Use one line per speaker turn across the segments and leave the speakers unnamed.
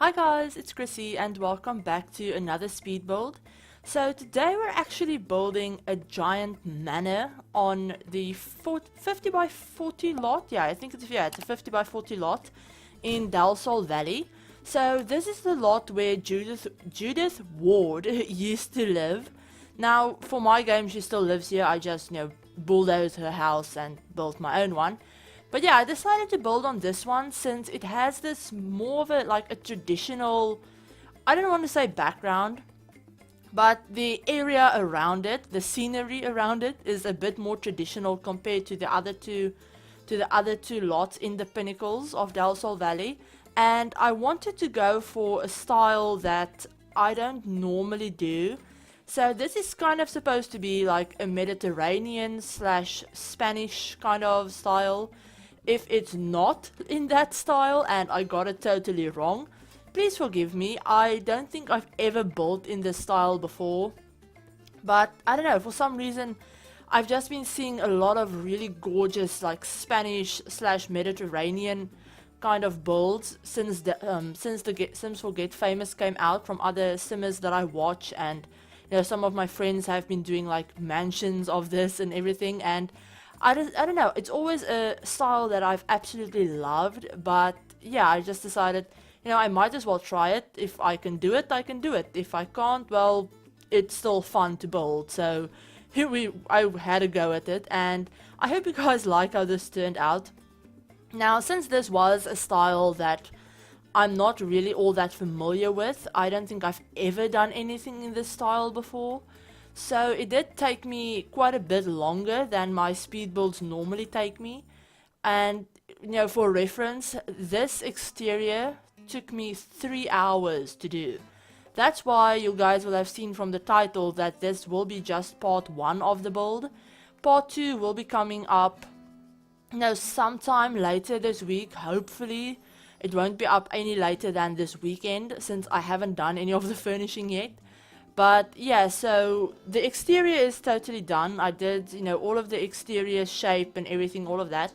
Hi guys, it's Chrissie and welcome back to another speed build. So today we're actually building a giant manor on the 50 by 40 lot. Yeah, I think it's a 50 by 40 lot in Del Sol Valley. So this is the lot where Judith Ward used to live. Now for my game she still lives here. I just, bulldozed her house and built my own one. But yeah, I decided to build on this one since it has this more of a traditional, I don't want to say background, but the area around it, the scenery around it is a bit more traditional compared to the other two lots in the Pinnacles of Del Sol Valley. And I wanted to go for a style that I don't normally do. So this is kind of supposed to be like a Mediterranean / Spanish kind of style. If it's not in that style and I got it totally wrong, please forgive me. I don't think I've ever built in this style before. But I don't know, for some reason I've just been seeing a lot of really gorgeous like Spanish / Mediterranean kind of builds since the Sims 4 Get Famous came out from other simmers that I watch, and some of my friends have been doing like mansions of this and everything, and I don't know, it's always a style that I've absolutely loved. But yeah, I just decided, I might as well try it. If I can do it, I can do it. If I can't, well, it's still fun to build. So I had a go at it, and I hope you guys like how this turned out. Now, since this was a style that I'm not really all that familiar with, I don't think I've ever done anything in this style before. So it did take me quite a bit longer than my speed builds normally take me. And, for reference, this exterior took me 3 hours to do. That's why you guys will have seen from the title that this will be just part 1 of the build. Part 2 will be coming up, sometime later this week, hopefully. It won't be up any later than this weekend since I haven't done any of the furnishing yet. But yeah, so the exterior is totally done. I did, all of the exterior shape and everything, all of that.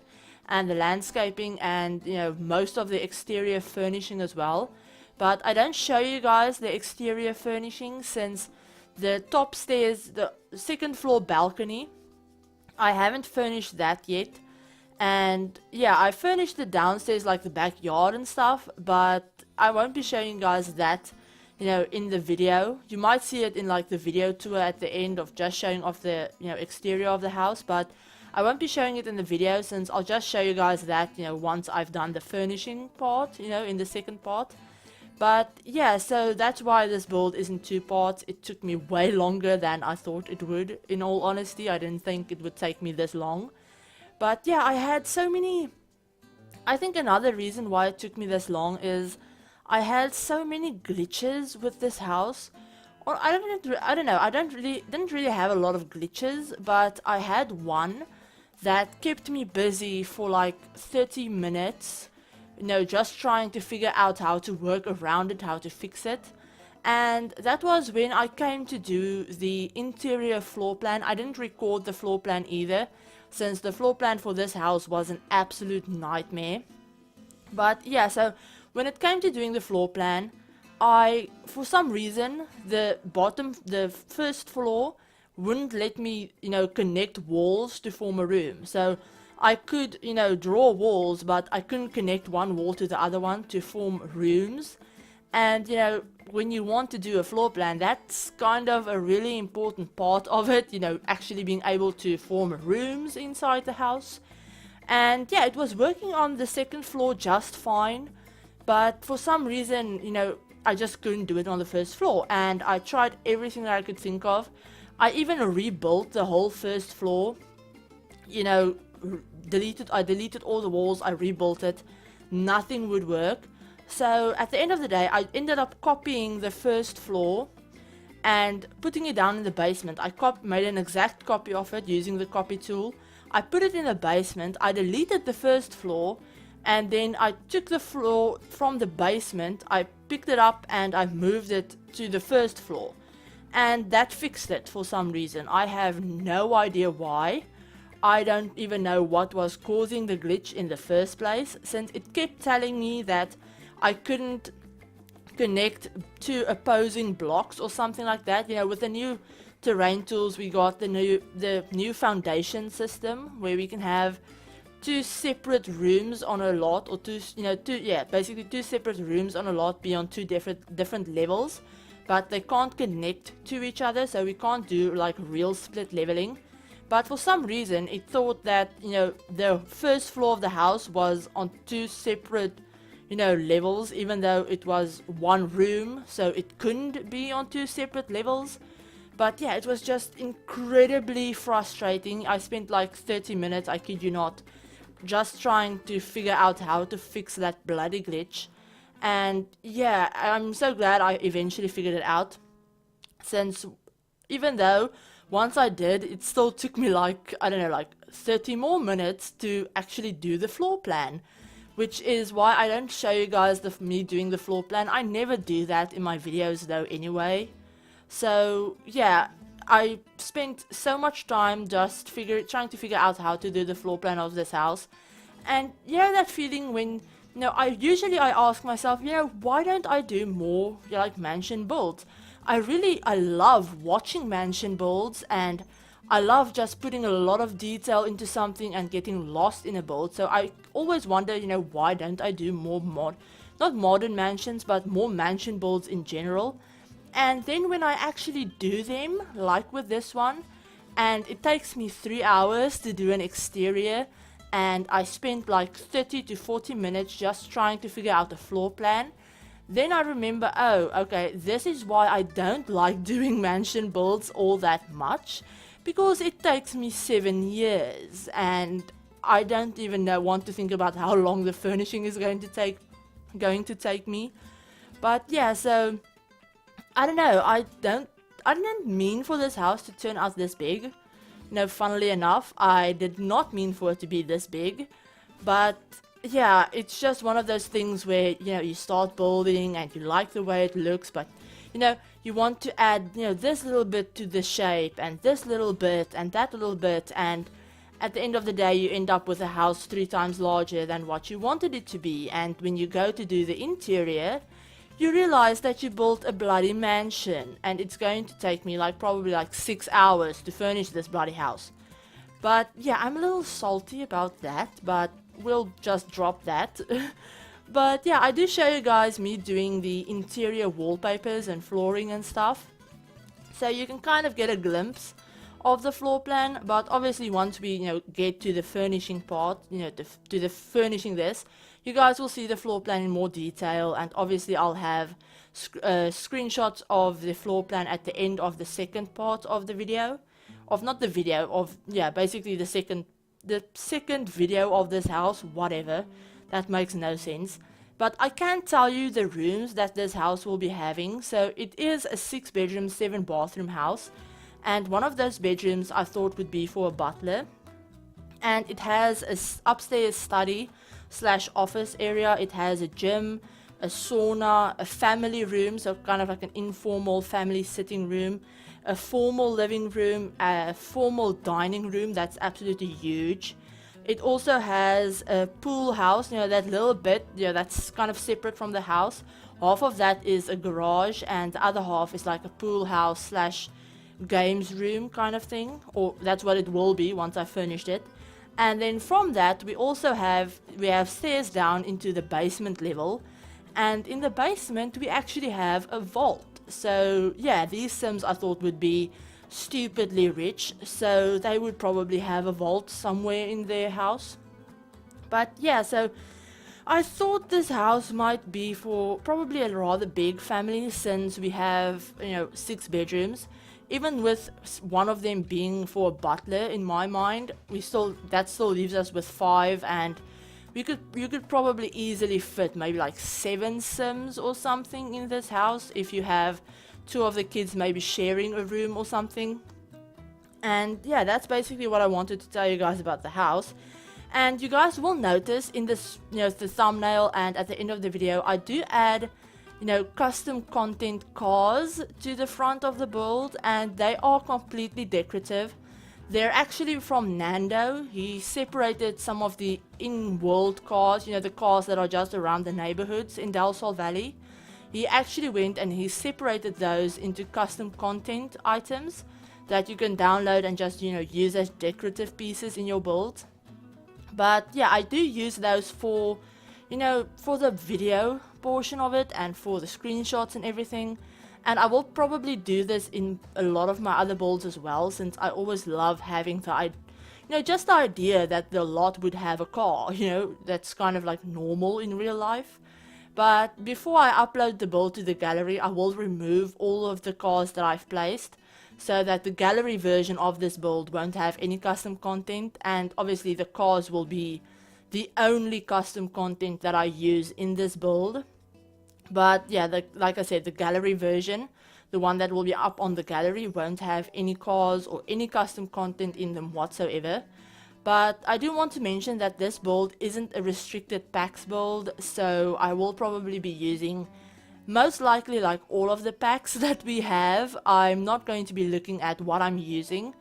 And the landscaping and, most of the exterior furnishing as well. But I don't show you guys the exterior furnishing since the top stairs, the second floor balcony, I haven't furnished that yet. And yeah, I furnished the downstairs, like the backyard and stuff, but I won't be showing you guys that in the video. You might see it in like the video tour at the end of just showing off the exterior of the house, but I won't be showing it in the video since I'll just show you guys that once I've done the furnishing part, in the second part. But yeah, so that's why this build is in 2 parts. It took me way longer than I thought it would. In all honesty, I didn't think it would take me this long. But yeah, I had so many. I think another reason why it took me this long is I had so many glitches with this house. Or I don't know. I didn't really have a lot of glitches, but I had one that kept me busy for like 30 minutes. Just trying to figure out how to work around it, how to fix it. And that was when I came to do the interior floor plan. I didn't record the floor plan either, since the floor plan for this house was an absolute nightmare. But yeah, so when it came to doing the floor plan, for some reason, the first floor wouldn't let me, connect walls to form a room. So I could, draw walls, but I couldn't connect one wall to the other one to form rooms. And, when you want to do a floor plan, that's kind of a really important part of it, actually being able to form rooms inside the house. And yeah, it was working on the second floor just fine. But for some reason, I just couldn't do it on the first floor. And I tried everything that I could think of. I even rebuilt the whole first floor. I deleted all the walls, I rebuilt it. Nothing would work. So at the end of the day, I ended up copying the first floor and putting it down in the basement. I made an exact copy of it using the copy tool. I put it in the basement. I deleted the first floor. And then I took the floor from the basement, I picked it up and I moved it to the first floor. And that fixed it for some reason. I have no idea why. I don't even know what was causing the glitch in the first place, since it kept telling me that I couldn't connect two opposing blocks or something like that. You know, with the new terrain tools, we got the new foundation system where we can have two separate rooms on a lot, or basically two separate rooms on a lot be on two different levels, but they can't connect to each other, so we can't do like real split leveling. But for some reason it thought that, you know, the first floor of the house was on two separate, you know, levels, even though it was one room, so it couldn't be on two separate levels. But yeah, it was just incredibly frustrating. I spent like 30 minutes, I kid you not, just trying to figure out how to fix that bloody glitch. And yeah, I'm so glad I eventually figured it out, since even though once I did, it still took me like, I don't know, like 30 more minutes to actually do the floor plan, which is why I don't show you guys me doing the floor plan. I never do that in my videos though anyway. So yeah, I spent so much time just trying to figure out how to do the floor plan of this house. And yeah, that feeling when, you know, I ask myself, you know, why don't I do more, you know, like mansion builds? I love watching mansion builds, and I love just putting a lot of detail into something and getting lost in a build. So I always wonder, you know, why don't I do more not modern mansions, but more mansion builds in general. And then when I actually do them, like with this one, and it takes me 3 hours to do an exterior, and I spent like 30 to 40 minutes just trying to figure out a floor plan, then I remember, oh, okay, this is why I don't like doing mansion builds all that much, because it takes me 7 years, and I don't even want to think about how long the furnishing is going to take me. But yeah, so I don't know, I didn't mean for this house to turn out this big. You know, funnily enough, I did not mean for it to be this big, but yeah, it's just one of those things where, you know, you start building and you like the way it looks, but you know, you want to add, you know, this little bit to the shape, and this little bit, and that little bit, and at the end of the day you end up with a house 3 times larger than what you wanted it to be. And when you go to do the interior, you realize that you built a bloody mansion, and it's going to take me like probably like 6 hours to furnish this bloody house. But yeah, I'm a little salty about that, but we'll just drop that. But yeah, I do show you guys me doing the interior wallpapers and flooring and stuff, so you can kind of get a glimpse of the floor plan. But obviously once we, you know, get to the furnishing part, you know, to the furnishing this, you guys will see the floor plan in more detail, and obviously I'll have screenshots of the floor plan at the end of the second part of the video, basically the second video of this house, whatever, that makes no sense. But I can tell you the rooms that this house will be having. So it is a 6-bedroom 7-bathroom house, and one of those bedrooms I thought would be for a butler, and it has a upstairs study / office area. It has a gym, a sauna, a family room, so kind of like an informal family sitting room, a formal living room, a formal dining room that's absolutely huge. It also has a pool house, you know, that little bit, you know, that's kind of separate from the house. Half of that is a garage, and the other half is like a pool house / games room kind of thing, or that's what it will be once I finished it. And then from that we have stairs down into the basement level, and in the basement we actually have a vault. So yeah, these Sims I thought would be stupidly rich, so they would probably have a vault somewhere in their house. But yeah, so I thought this house might be for probably a rather big family, since we have, you know, 6 bedrooms. Even with one of them being for a butler, in my mind, that still leaves us with 5, and you could probably easily fit maybe like 7 Sims or something in this house if you have 2 of the kids maybe sharing a room or something. And yeah, that's basically what I wanted to tell you guys about the house. And you guys will notice in this, you know, the thumbnail and at the end of the video, I do add, you know, custom content cars to the front of the build, and they are completely decorative. They're actually from Nando. He separated some of the in-world cars, you know, the cars that are just around the neighborhoods in Del Sol Valley. he actually went and he separated those into custom content items that you can download and just, you know, use as decorative pieces in your build. But yeah, I do use those for, you know, for the video portion of it and for the screenshots and everything. And I will probably do this in a lot of my other builds as well, since I always love having the, you know, just the idea that the lot would have a car, you know, that's kind of like normal in real life. But before I upload the build to the gallery, I will remove all of the cars that I've placed, so that the gallery version of this build won't have any custom content, and obviously the cars will be the only custom content that I use in this build. But yeah, like I said, the gallery version, the one that will be up on the gallery, won't have any cars or any custom content in them whatsoever. But I do want to mention that this build isn't a restricted packs build, so I will probably be using most likely like all of the packs that we have. I'm not going to be looking at what I'm using.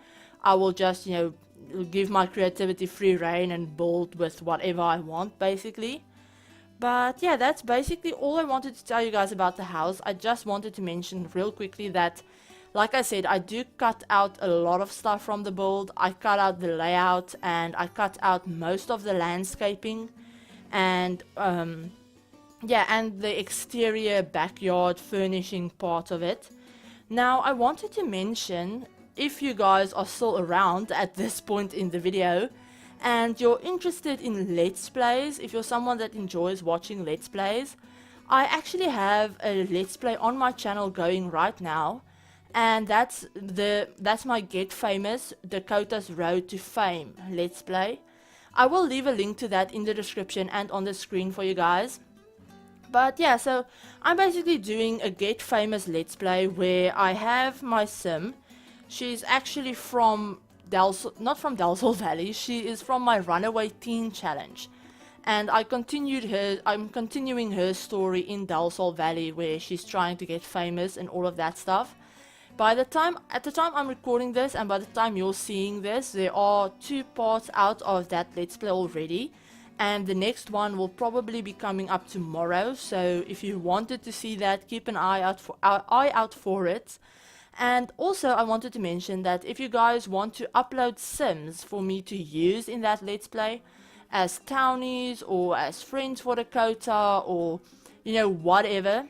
I will just, you know, give my creativity free rein and build with whatever I want, basically. But yeah, that's basically all I wanted to tell you guys about the house. I just wanted to mention real quickly that, like I said, I do cut out a lot of stuff from the build. I cut out the layout and I cut out most of the landscaping and yeah, and the exterior backyard furnishing part of it. Now, I wanted to mention, if you guys are still around at this point in the video and you're interested in Let's Plays, if you're someone that enjoys watching Let's Plays, I actually have a Let's Play on my channel going right now, and that's my Get Famous Dakota's Road to Fame Let's Play. I will leave a link to that in the description and on the screen for you guys. But yeah, so I'm basically doing a Get Famous Let's Play where I have my sim. She's actually from not from Dalsall Valley, she is from my Runaway Teen Challenge. And I'm continuing her story in Dalsall Valley where she's trying to get famous and all of that stuff. At the time I'm recording this and by the time you're seeing this, there are 2 parts out of that Let's Play already. And the next one will probably be coming up tomorrow, so if you wanted to see that, keep an eye out for it. And also I wanted to mention that if you guys want to upload sims for me to use in that Let's Play as townies or as friends for Dakota or, you know, whatever,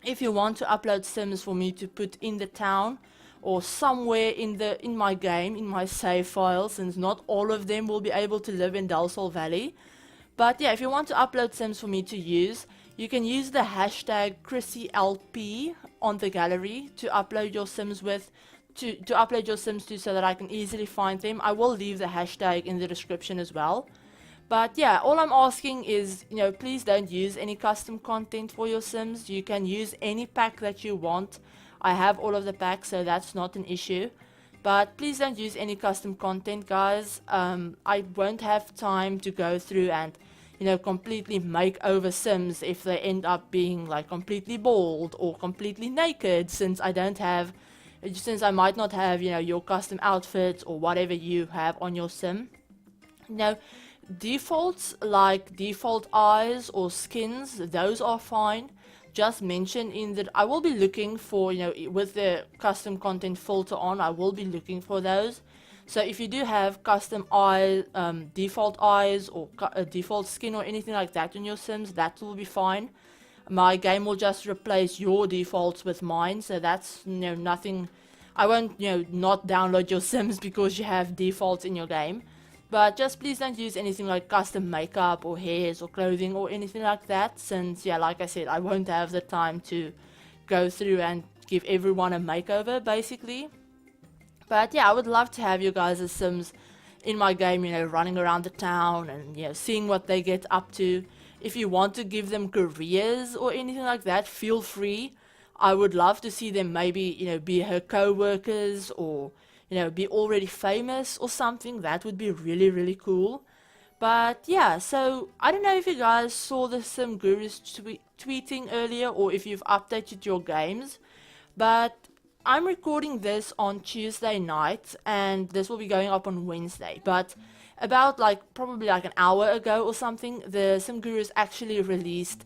if you want to upload sims for me to put in the town or somewhere in my game, in my save files, since not all of them will be able to live in Dalsall Valley. But yeah, if you want to upload sims for me to use, you can use the hashtag ChrissieLP on the gallery to upload your sims to so that I can easily find them. I will leave the hashtag in the description as well. But yeah, all I'm asking is, you know, please don't use any custom content for your sims. You can use any pack that you want. I have all of the packs, so that's not an issue. But please don't use any custom content, guys. I won't have time to go through and, you know, completely make over sims if they end up being like completely bald or completely naked, since I might not have, you know, your custom outfits or whatever you have on your sim. You know, defaults like default eyes or skins, those are fine. Just mention in that I will be looking for, you know, with the custom content filter on, I will be looking for those. So if you do have custom eye, default eyes or a default skin or anything like that in your sims, that will be fine. My game will just replace your defaults with mine, so that's, you know, nothing. I won't, you know, not download your sims because you have defaults in your game. But just please don't use anything like custom makeup or hairs or clothing or anything like that, since, yeah, like I said, I won't have the time to go through and give everyone a makeover, basically. But yeah, I would love to have you guys as sims in my game, you know, running around the town and, you know, seeing what they get up to. If you want to give them careers or anything like that, feel free. I would love to see them maybe, you know, be her co-workers or, you know, be already famous or something. That would be really, really cool. But yeah, so I don't know if you guys saw the Sim Gurus tweeting earlier or if you've updated your games, but I'm recording this on Tuesday night and this will be going up on Wednesday. But about probably an hour ago or something, the Sim Gurus actually released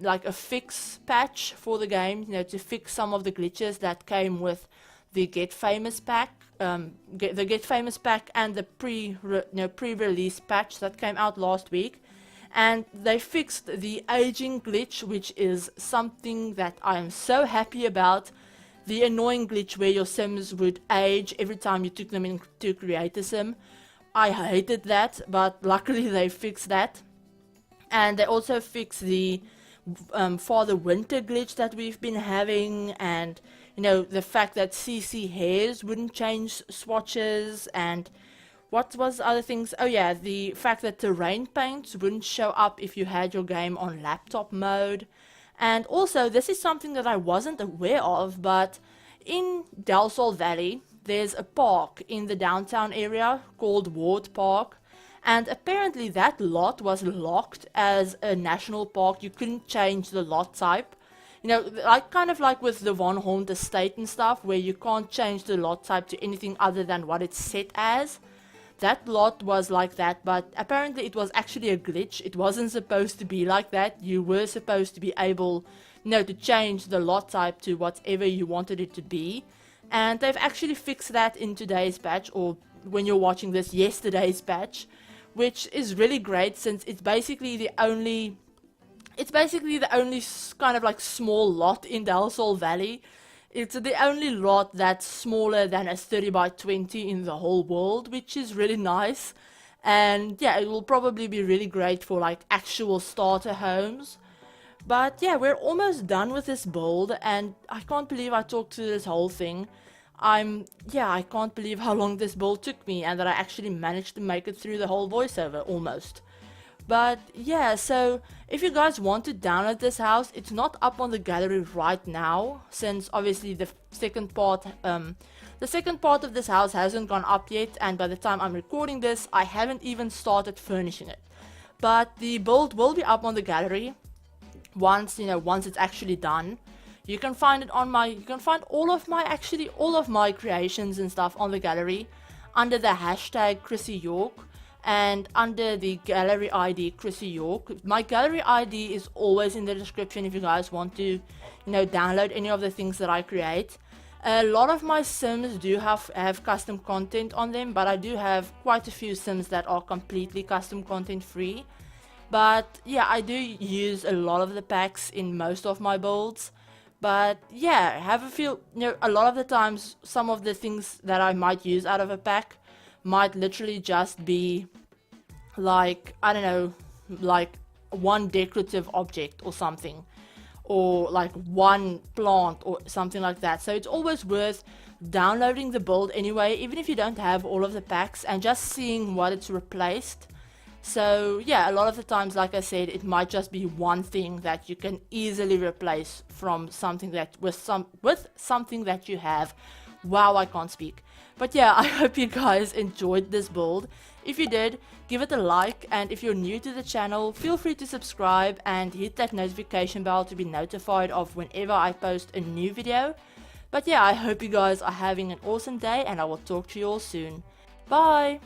like a fix patch for the game, you know, to fix some of the glitches that came with the Get Famous pack, the Get Famous pack and the pre-release patch that came out last week. And they fixed the aging glitch, which is something that I am so happy about. The annoying glitch where your Sims would age every time you took them into Create a Sim. I hated that, but luckily they fixed that. And they also fixed the Father Winter glitch that we've been having, and you know, the fact that CC hairs wouldn't change swatches, and what was other things? Oh yeah, the fact that terrain paints wouldn't show up if you had your game on laptop mode. And also, this is something that I wasn't aware of, but in Del Sol Valley, there's a park in the downtown area called Ward Park. And apparently that lot was locked as a national park. You couldn't change the lot type. You know, like kind of like with the Von Horn estate and stuff, where you can't change the lot type to anything other than what it's set as. That lot was like that, but apparently it was actually a glitch. It wasn't supposed to be like that. You were supposed to be able, you know, to change the lot type to whatever you wanted it to be. And they've actually fixed that in today's patch, or when you're watching this, yesterday's patch, which is really great, since it's basically the only kind of like small lot in Del Sol Valley. It's the only lot that's smaller than a 30 by 20 in the whole world, which is really nice. And yeah, it will probably be really great for like actual starter homes. But yeah, we're almost done with this build, and I can't believe I talked through this whole thing. I can't believe how long this build took me, and that I actually managed to make it through the whole voiceover, almost. But yeah, so if you guys want to download this house, it's not up on the gallery right now, since obviously the second part of this house hasn't gone up yet, and by the time I'm recording this, I haven't even started furnishing it. But the build will be up on the gallery once it's actually done. You can find all of my creations and stuff on the gallery under the hashtag ChrissieYork. And under the gallery ID ChrissieYork. My gallery ID is always in the description if you guys want to, you know, download any of the things that I create. A lot of my Sims do have custom content on them, but I do have quite a few Sims that are completely custom content free. But yeah, I do use a lot of the packs in most of my builds. But yeah, have a feel, you know, a lot of the times some of the things that I might use out of a pack might literally just be like, I don't know, like one decorative object or something, or like one plant or something like that. So it's always worth downloading the build anyway, even if you don't have all of the packs, and just seeing what it's replaced. So yeah, a lot of the times, like I said, it might just be one thing that you can easily replace from something that with something that you have. Wow, I can't speak. But yeah, I hope you guys enjoyed this build. If you did, give it a like, and if you're new to the channel, feel free to subscribe and hit that notification bell to be notified of whenever I post a new video. But yeah, I hope you guys are having an awesome day, and I will talk to you all soon. Bye!